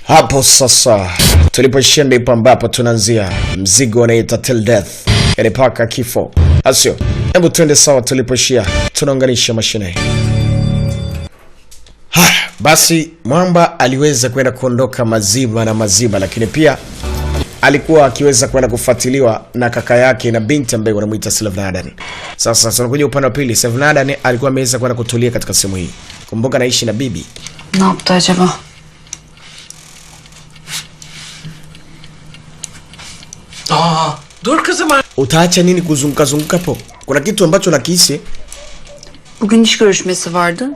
Hapo sasa tulipoishia ndipo ambapo tunaanzia mzigo unaita till death, yani paka kifo. Asio, hebu twende sawa tulipoishia, tunaunganisha mashine. Basi Mwamba aliweza kwenda kuondoka mazima na mazima, lakini pia alikuwa akiweza kwenda kufuatiliwa na kaka yake na binti ambaye wanamuita Sevnadan. Sasa tunakuja upande wa pili. Sevnadan alikuwa ameweza kwenda kutulia katika sehemu hii. Kumbuka naishi na bibi. Ne yaptı acaba? Dur kızım. Utaacha nini kuzunguka zunguka po? Kuna kitu ambacho nakihisi. Bugün iş görüşmesi vardı.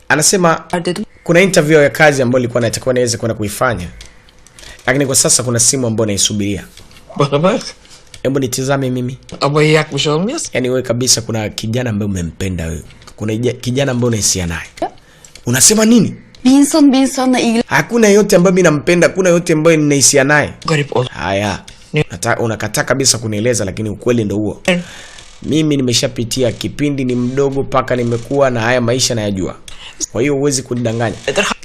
Anasema Dedim. kuna interview ya kazi ambayo alikuwa anatakiwa naweza kwenda kuifanya. Lakini kwa sasa kuna simu ambayo naisubiria. Bana bak. Hebu nitizame mimi. Abayı yakmış olmayız. Yaani wewe kabisa kuna kijana ambaye umempenda wewe. Kuna kijana ambaye unahisia naye. Unasema nini? Bir insanla ilgili. Hakuna yote ambaye mimi nampenda, kuna yote ambaye ninahisia naye. Garip ol. Haya. Unakataa kabisa kunieleza, lakini ukweli ndio huo. Mimi nimeshapitia kipindi ni mdogo paka nimekuwa na haya maisha nayajua. Kwa hiyo huwezi kunidanganya.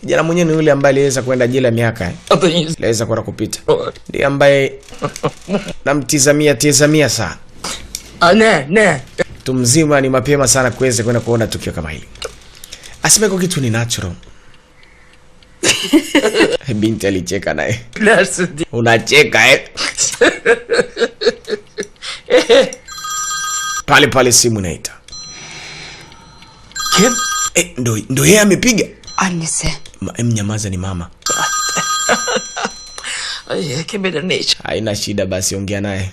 Jana mwenyewe ni yule ambaye aliweza kwenda jela miaka aliweza kwenda kupita. Ndiye ambaye namtizamia sana. Ne. Mtu mzima ni mapema sana kuweza kwenda kuona tukio kama hili. Asema kwa kitu ni natural. Binti alicheka naye. Unacheka Pale simu naita. Kim? Ndo yeye amepiga. Annesi. Mnyamaza, ni mama. Ay, kim bilir ne için? Haina shida, basi ongea naye.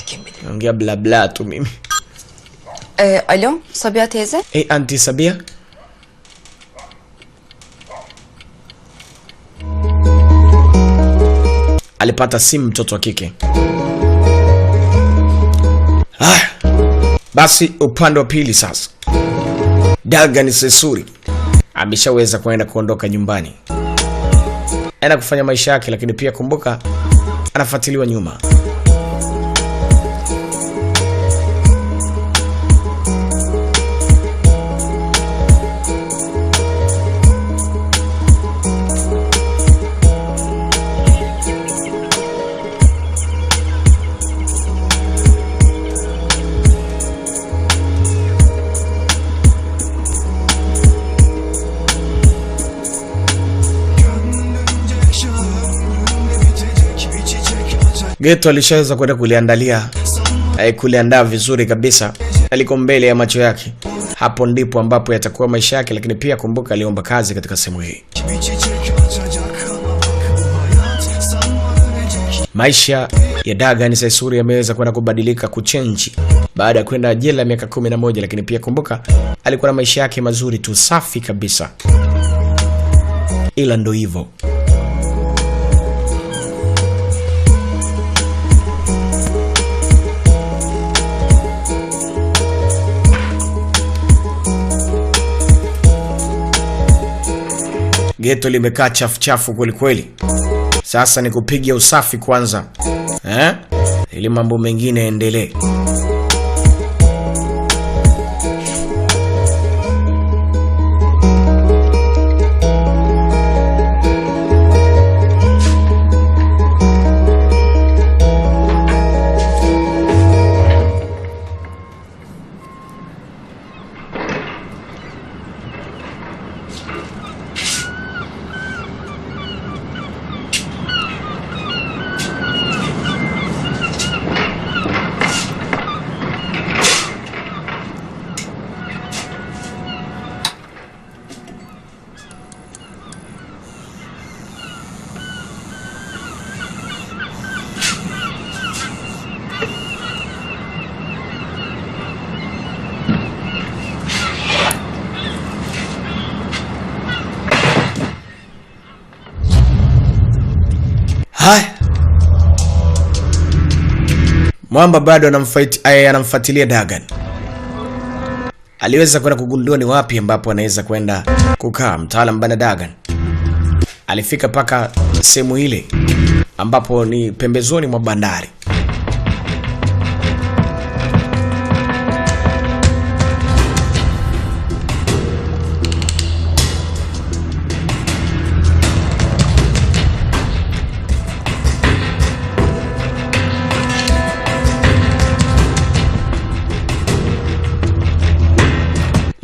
Kim bilir? Ongea bla bla tu mimi. Alo, Sabiha teyze. Anti Sabiha. Alipata simu mtoto wa kike. Basi upande wa pili sasa. Dagan Sesuri ameshaweza kwenda kuondoka nyumbani. Ana kufanya maisha yake, lakini pia kumbuka anafuatiliwa nyuma. Geto alishaweza kwenda kuliandaa vizuri kabisa. Aliko mbele ya macho yake. Hapo ndipo ambapo yatakuwa maisha yake, lakini pia kumbuka aliomba kazi katika sehemu hii. Maisha ya Dagan Sesuri yameweza kwenda kubadilika, kuchange baada ya kwenda jela miaka 11, lakini pia kumbuka alikuwa na maisha yake mazuri tu, safi kabisa. Ila ndo hivyo. Geto limekaa chafu kweli kweli. Sasa ni kupiga usafi kwanza. Ili mambo mengine yaendelee. Mwamba bado anamfuatilia Dagan. Aliweza kwenda kugundua ni wapi ambapo anaweza kwenda kukaa mtaalamu bana Dagan. Alifika paka sehemu ile ambapo ni pembezoni mwa bandari.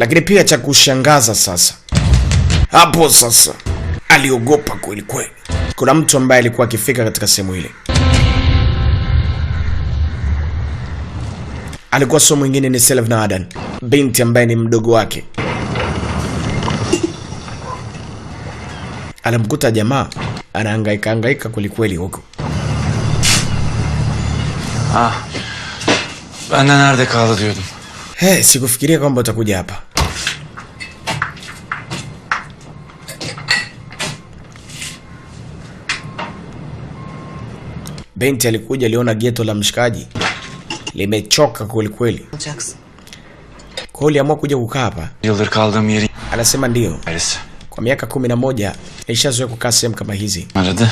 Lakini pia cha kushangaza sasa, hapo sasa aliogopa kweli kweli. Kuna mtu ambaye alikuwa akifika katika sehemu ile. Alikuwa sio mwingine ni Selva Adan, binti ambaye ni mdogo wake. Alimkuta jamaa anahangaika kweli kweli huko. Ben de nerede kaldı diyordum. Sikufikiria kwamba utakuja hapa. Binti alikuja, aliona geto la mshikaji limechoka kweli kweli. Olacaksın. Kwa hiyo aliamua kuja kukaa hapa. Yıldır kaldığım yerin Anasema ndio. ailesi. Kwa miaka 11 nishazoea kukaa sehemu kama hizi. Aradı.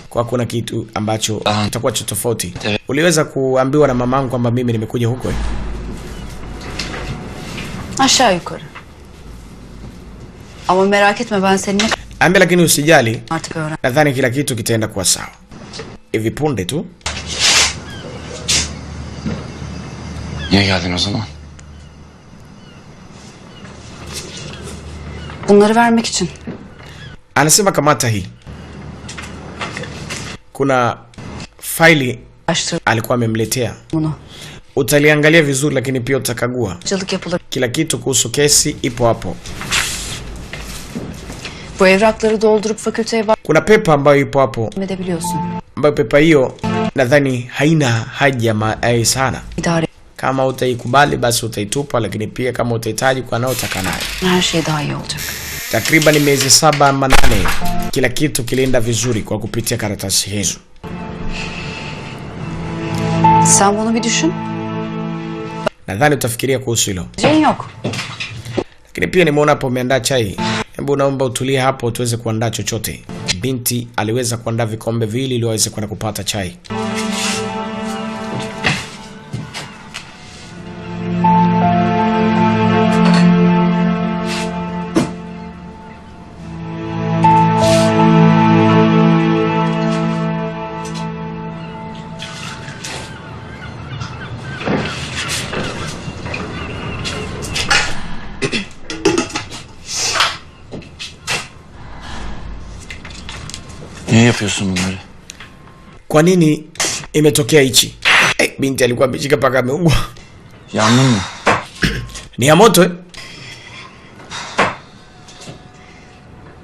Kwa kuna kitu ambacho kitakuwa cha tofauti. Uliweza kuambiwa na mamangu kwamba mimi nimekuja huko? Aşağı yukarı. Ama merak etme ben seninle Ambe, lakini usijali. artık öğren. Nadhani kila kitu kitaenda kuwa sawa. Hivi punde tu. Niye geldin o zaman? Bunları vermek için. Anasema kamata hii. Kuna faili Açtır alikuwa amemletea. bunu. Utaliangalia vizuri, lakini pia utakagua. Cılık yapılır. Kila kitu kuhusu kesi ipo hapo. Bu evrakları doldurup fakülteye Kuna pepa ambayo ipo hapo, edebiliyorsun. ambayo pepa hiyo nadhani haina haja sana. İdare. Kama utaikubali basi utaitupa, lakini pia kama utahitaji kwa nao utaka nayo. Her şey daha iyi olacak. Takriban miezi 7 ama 8 kila kitu kilienda vizuri kwa kupitia karatasi hizo. Sen bunu bir düşün. Nadhani utafikiria kuhusu hilo. Şeyin yok. Lakini pia nimeona hapo umeandaa chai. Hebu naomba utulie hapo tuweze kuandaa chochote. Binti aliweza kuandaa vikombe viwili ili waweze kwenda kupata chai. Niye yapıyorsun bunları? Kwa nini imetokea hichi? Binti alikuwa ameshika paka ameungua. Yandın mı? Ni ya moto eh?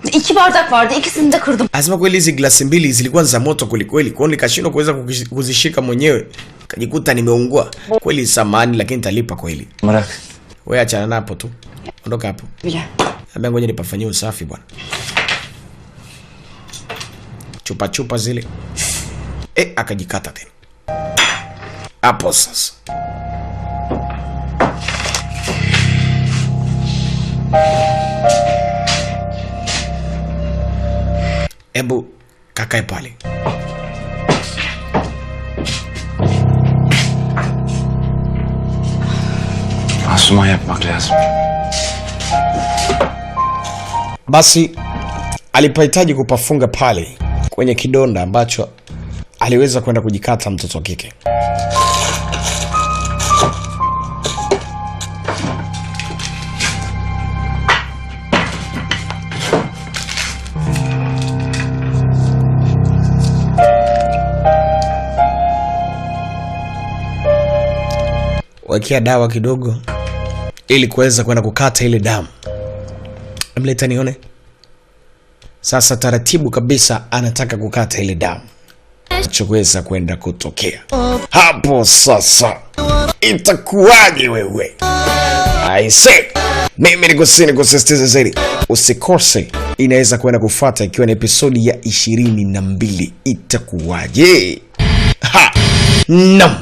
2 bardak vardı, ikisini de kırdım. Asema kweli hizi glasi mbili zilikuwa za moto kweli kweli. Kwa hiyo nikashindwa kuweza kuzishika mwenyewe. Kajikuta nimeungua. Kweli samani, lakini nitalipa kweli. Bırak. Wewe achana napo tu. Ondoka hapo. Bile. Ambia ngoja nipafanyie usafi bwana. Chupa zile. Akajikata tena. Hapo sasa. Ebu kakae pale. Asuman yapmak lazım. Basi alipahitaji kupafunga pale kwenye kidonda ambacho aliweza kwenda kujikata mtoto wa kike. Wakia dawa kidogo ili kuweza kwenda kukata ile damu. Mleta nione. Sasa taratibu kabisa anataka kukata ile damu. Choweza kwenda kutokea. Hapo sasa itakuwaje wewe? I say, mimi ni kusisitiza zaidi. Usikose, inaweza kwenda kufuata ikiwa ni episodi ya 22. Itakuwaje? Naam.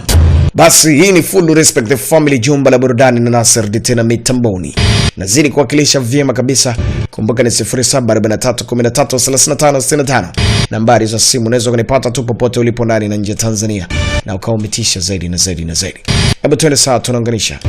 Basi hii ni Full Respect the Family, jumba la burudani na Nasser tena mitamboni. Nazidi kuwakilisha vyema kabisa. Kumbuka ni 0743133565. Nambari za simu unaweza kunipata tu popote ulipo ndani na nje ya Tanzania, na ukaumitisha zaidi na zaidi na zaidi. Hebu tuende sawa, tunaunganisha.